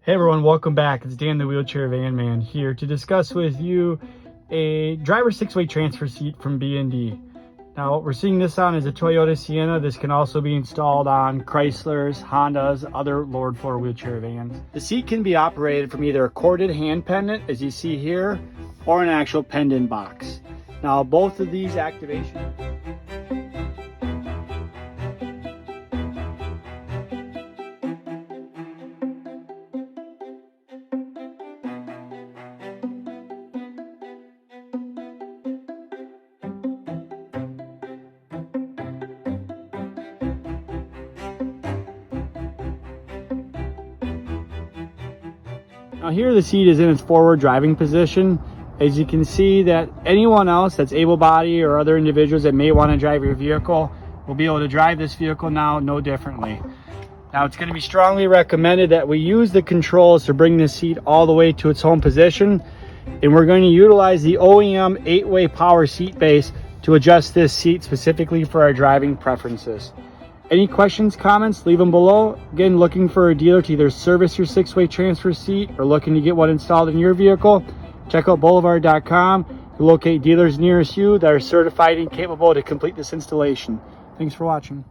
Hey everyone, welcome back. It's Dan the Wheelchair Van Man here to discuss with you a driver six-way transfer seat from B&D. Now what we're seeing this on is a Toyota Sienna. This can also be installed on Chryslers, Hondas, other lowered floor wheelchair vans. The seat can be operated from either a corded hand pendant, as you see here, or an actual pendant box. Now both of these activations. Now here the seat is in its forward driving position. As you can see that anyone else that's able-bodied or other individuals that may want to drive your vehicle will be able to drive this vehicle now no differently. Now it's going to be strongly recommended that we use the controls to bring this seat all the way to its home position. And we're going to utilize the OEM 8-way power seat base to adjust this seat specifically for our driving preferences. Any questions, comments, leave them below. Again, looking for a dealer to either service your six-way transfer seat or looking to get one installed in your vehicle, check out boulevard.com to locate dealers nearest you that are certified and capable to complete this installation. Thanks for watching.